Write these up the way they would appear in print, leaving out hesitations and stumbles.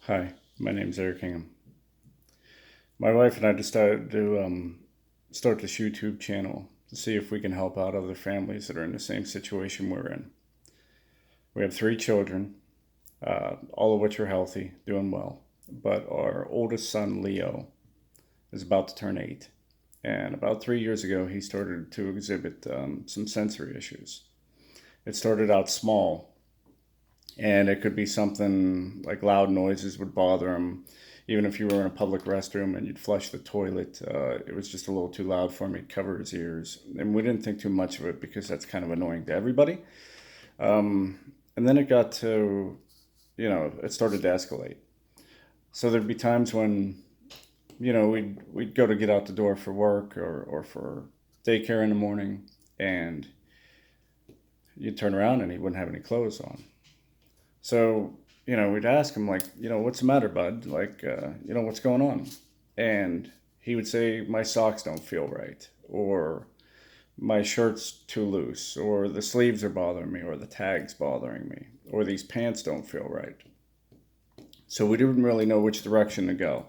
Hi, my name's Eric Hingham. My wife and I decided to start this YouTube channel to see if we can help out other families that are in the same situation we're in. We have three children, all of which are healthy, doing well. But our oldest son, Leo, is about to turn 8. And about 3 years ago, he started to exhibit some sensory issues. It started out small, and it could be something like loud noises would bother him. Even if you were in a public restroom and you'd flush the toilet, it was just a little too loud for him. He'd cover his ears. And we didn't think too much of it because that's kind of annoying to everybody. And then it got to, it started to escalate. So there'd be times when, we'd go to get out the door for work or for daycare in the morning, and you'd turn around and he wouldn't have any clothes on. So, we'd ask him, like, what's the matter, bud? Like, what's going on? And he would say, my socks don't feel right, or my shirt's too loose, or the sleeves are bothering me, or the tag's bothering me, or these pants don't feel right. So we didn't really know which direction to go.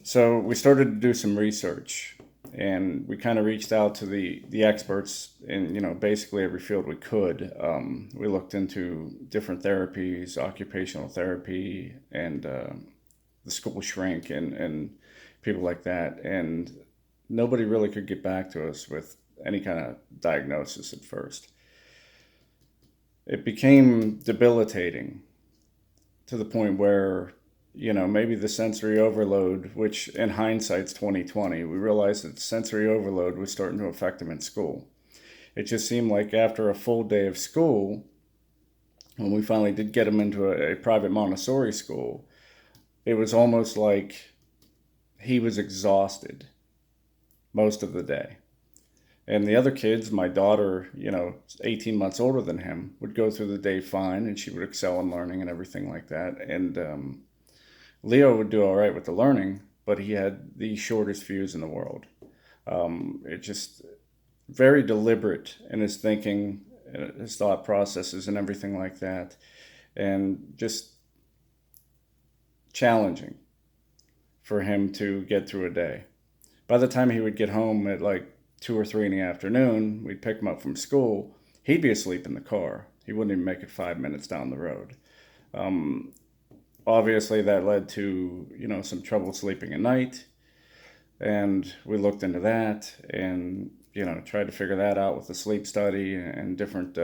So we started to do some research, and we kind of reached out to the experts in basically every field we could. We looked into different therapies, occupational therapy, and the school shrink, and people like that, and nobody really could get back to us with any kind of diagnosis at first. It became debilitating to the point where maybe the sensory overload, which in hindsight's 2020, we realized that sensory overload was starting to affect him in school. It just seemed like after a full day of school, when we finally did get him into a private Montessori school, it was almost like he was exhausted most of the day. And the other kids, my daughter, 18 months older than him, would go through the day fine, and she would excel in learning and everything like that. And Leo would do all right with the learning, but he had the shortest fuse in the world. It just very deliberate in his thinking, his thought processes, and everything like that, and just challenging for him to get through a day. By the time he would get home at like 2 or 3 in the afternoon, we'd pick him up from school. He'd be asleep in the car. He wouldn't even make it 5 minutes down the road. Um, Obviously, that led to some trouble sleeping at night, and we looked into that and tried to figure that out with the sleep study and different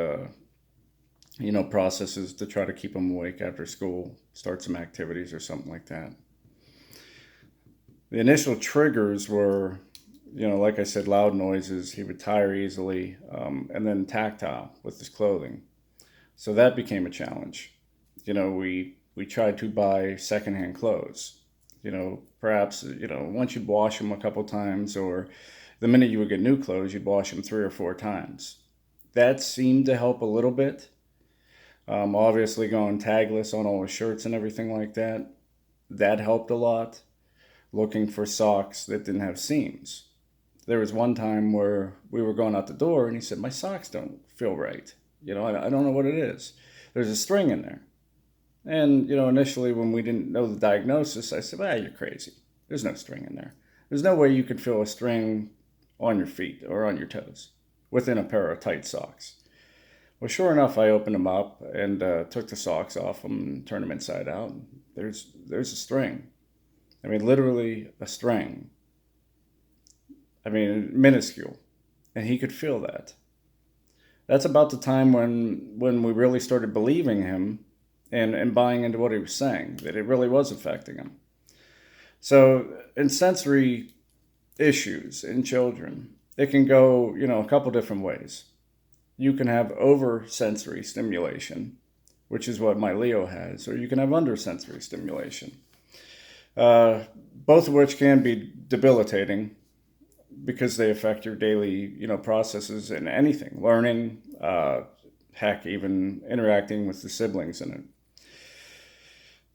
processes to try to keep him awake after school, start some activities or something like that. The initial triggers were, like I said, loud noises. He would tire easily, and then tactile with his clothing. So that became a challenge. We tried to buy secondhand clothes. Perhaps once you'd wash them a couple times, or the minute you would get new clothes, you'd wash them 3 or 4 times. That seemed to help a little bit. Obviously, going tagless on all his shirts and everything like that, that helped a lot. Looking for socks that didn't have seams. There was one time where we were going out the door, and he said, my socks don't feel right. I don't know what it is. There's a string in there. And, initially when we didn't know the diagnosis, I said, you're crazy. There's no string in there. There's no way you could feel a string on your feet or on your toes within a pair of tight socks. Well, sure enough, I opened them up and took the socks off them and turned them inside out. There's a string. I mean, literally a string. I mean, minuscule. And he could feel that. That's about the time when we really started believing him and buying into what he was saying, that it really was affecting him. So in sensory issues in children, it can go, a couple different ways. You can have over sensory stimulation, which is what my Leo has, or you can have under sensory stimulation. Both of which can be debilitating because they affect your daily, processes in anything, learning, heck, even interacting with the siblings in it.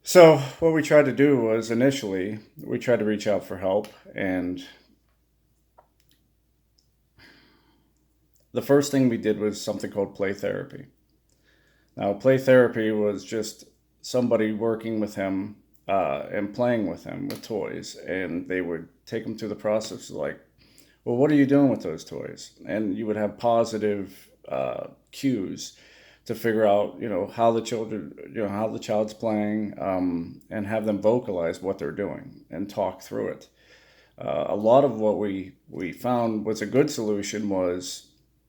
So what we tried to do was initially we tried to reach out for help, and the first thing we did was something called play therapy. Now, play therapy was just somebody working with him and playing with him with toys, and they would take him through the process of like, well, what are you doing with those toys? And you would have positive cues to figure out, how the children, how the child's playing, and have them vocalize what they're doing and talk through it. A lot of what we found was a good solution was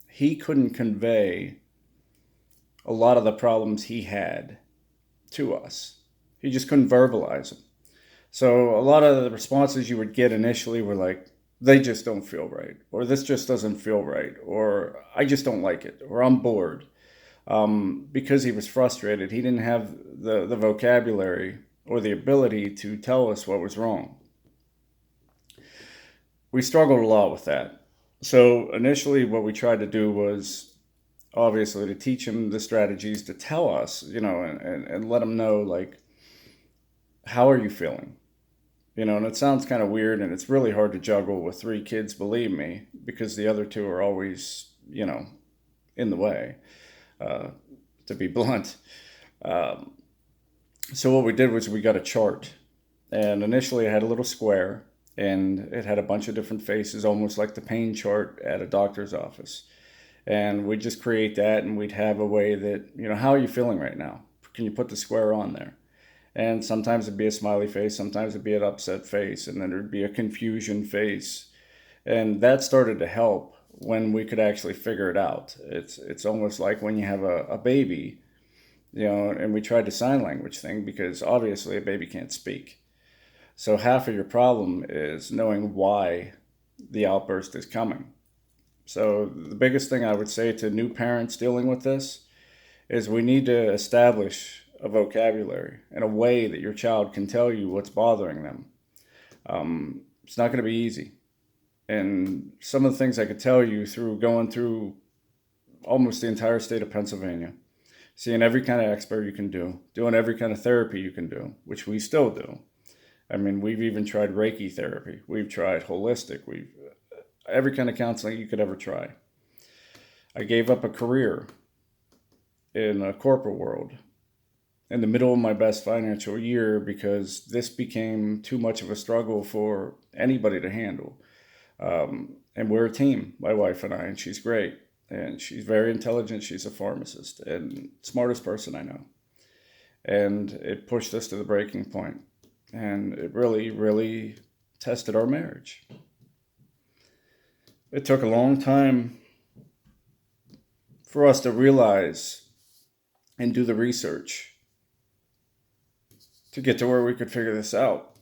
he couldn't convey a lot of the problems he had to us. He just couldn't verbalize them. So a lot of the responses you would get initially were like, they just don't feel right, or this just doesn't feel right, or I just don't like it, or I'm bored. Because he was frustrated, he didn't have the vocabulary or the ability to tell us what was wrong. We struggled a lot with that. So initially, what we tried to do was obviously to teach him the strategies to tell us, and let him know, like, how are you feeling? And it sounds kind of weird and it's really hard to juggle with three kids, believe me, because the other two are always, in the way, uh, to be blunt. Um, so what we did was we got a chart, and initially I had a little square, and it had a bunch of different faces, almost like the pain chart at a doctor's office. And we'd just create that, and we'd have a way that, how are you feeling right now? Can you put the square on there? And sometimes it'd be a smiley face, sometimes it'd be an upset face, and then there'd be a confusion face. And that started to help when we could actually figure it out. It's almost like when you have a baby, and we tried the sign language thing because obviously a baby can't speak. So half of your problem is knowing why the outburst is coming. So the biggest thing I would say to new parents dealing with this is we need to establish a vocabulary and a way that your child can tell you what's bothering them. It's not going to be easy. And some of the things I could tell you through going through almost the entire state of Pennsylvania, seeing every kind of expert you can do, doing every kind of therapy you can do, which we still do. I mean, we've even tried Reiki therapy. We've tried holistic. We've every kind of counseling you could ever try. I gave up a career in a corporate world in the middle of my best financial year because this became too much of a struggle for anybody to handle. And we're a team, my wife and I, and she's great. And she's very intelligent. She's a pharmacist and smartest person I know. And it pushed us to the breaking point. And it really, really tested our marriage. It took a long time for us to realize and do the research to get to where we could figure this out.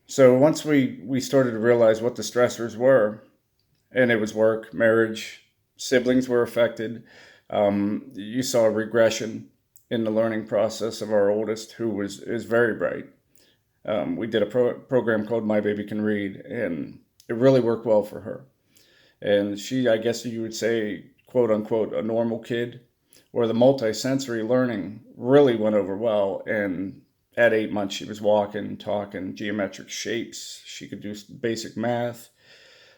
So once we started to realize what the stressors were, and it was work, marriage, siblings were affected. You saw a regression in the learning process of our oldest, who is very bright. We did a program called My Baby Can Read, and it really worked well for her. And she, I guess you would say, quote unquote, a normal kid, where the multisensory learning really went over well. And at 8 months, she was walking, talking, geometric shapes. She could do basic math.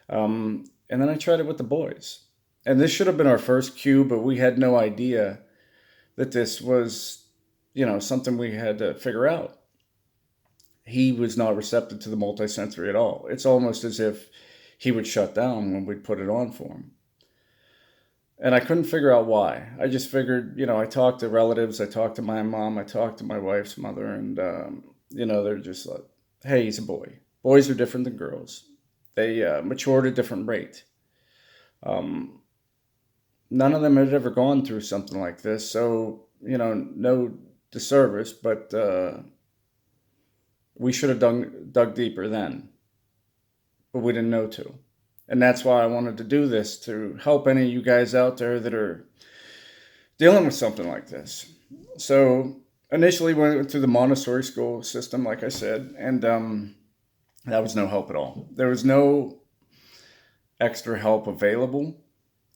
And then I tried it with the boys. And this should have been our first cue, but we had no idea that this was, something we had to figure out. He was not receptive to the multisensory at all. It's almost as if he would shut down when we'd put it on for him. And I couldn't figure out why. I just figured, I talked to relatives, I talked to my mom, I talked to my wife's mother, and, they're just like, hey, he's a boy. Boys are different than girls. They mature at a different rate. None of them had ever gone through something like this, so, no disservice, but we should have dug deeper then, but we didn't know to. And that's why I wanted to do this, to help any of you guys out there that are dealing with something like this. So initially we went through the Montessori school system, like I said, and that was no help at all. There was no extra help available.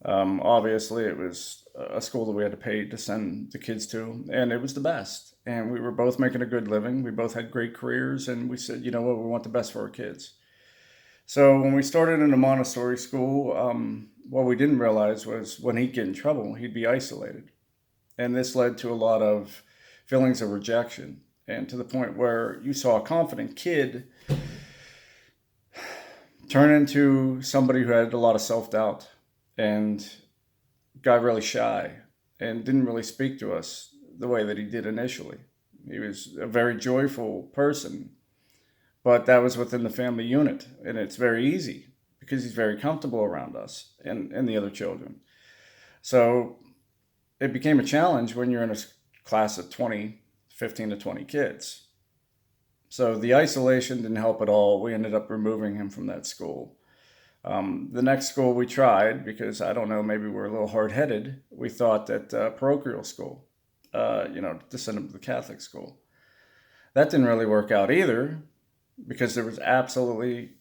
Obviously, it was a school that we had to pay to send the kids to, and it was the best. And we were both making a good living. We both had great careers, and we said, we want the best for our kids. So when we started in a Montessori school, what we didn't realize was when he'd get in trouble, he'd be isolated. And this led to a lot of feelings of rejection, and to the point where you saw a confident kid turn into somebody who had a lot of self-doubt and got really shy and didn't really speak to us the way that he did initially. He was a very joyful person, but that was within the family unit, and it's very easy because he's very comfortable around us and the other children. So it became a challenge when you're in a class of 20, 15 to 20 kids. So the isolation didn't help at all. We ended up removing him from that school. The next school we tried, because I don't know, maybe we're a little hard-headed, we thought that parochial school, to send him to the Catholic school. That didn't really work out either, because there was absolutely,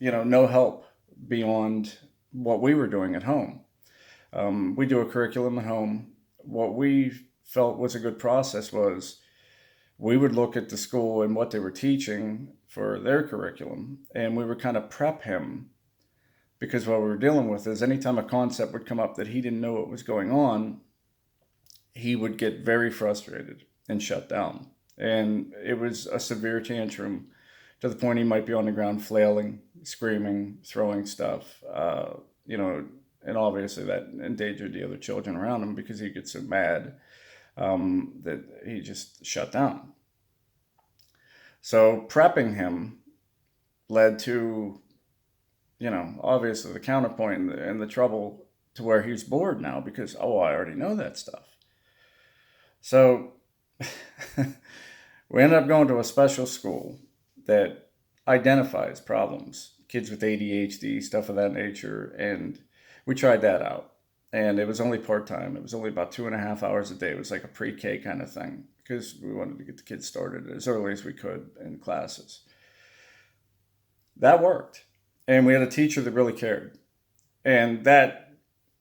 no help beyond what we were doing at home. We do a curriculum at home. What we felt was a good process was we would look at the school and what they were teaching for their curriculum, and we would kind of prep him, because what we were dealing with is anytime a concept would come up that he didn't know what was going on, he would get very frustrated and shut down. And it was a severe tantrum to the point he might be on the ground flailing, screaming, throwing stuff, and obviously that endangered the other children around him because he'd get so mad that he just shut down. So prepping him led to, obviously the counterpoint and the trouble to where he's bored now because, I already know that stuff. So we ended up going to a special school that identifies problems, kids with ADHD, stuff of that nature, and we tried that out. And it was only part-time. It was only about 2.5 hours a day. It was like a pre-K kind of thing because we wanted to get the kids started as early as we could in classes. That worked. And we had a teacher that really cared. And that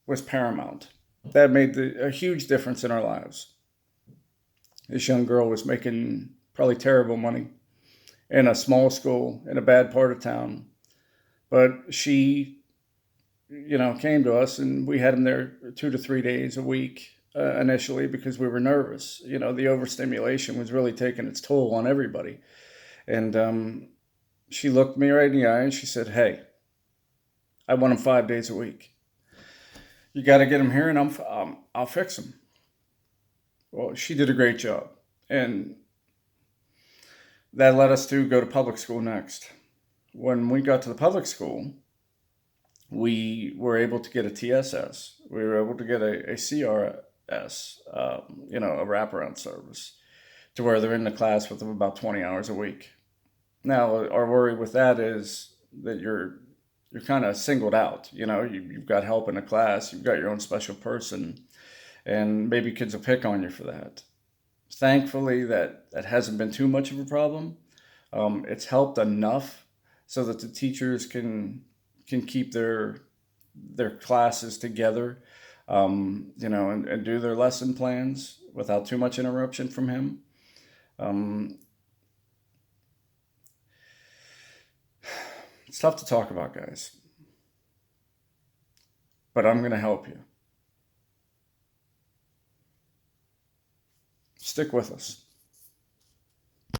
was paramount. That made a huge difference in our lives. This young girl was making probably terrible money in a small school in a bad part of town. But she, came to us, and we had him there 2 to 3 days a week initially because we were nervous. The overstimulation was really taking its toll on everybody. And she looked me right in the eye and she said, "Hey, I want him 5 days a week. You got to get him here, and I'll fix him." Well, she did a great job, and that led us to go to public school next. When we got to the public school, we were able to get a TSS. We were able to get a CRS, a wraparound service, to where they're in the class with them about 20 hours a week. Now, our worry with that is that you're kind of singled out. You've got help in the class, you've got your own special person, and maybe kids will pick on you for that. Thankfully, that hasn't been too much of a problem. It's helped enough so that the teachers can keep their classes together, and do their lesson plans without too much interruption from him. It's tough to talk about, guys, but I'm going to help you. Stick with us.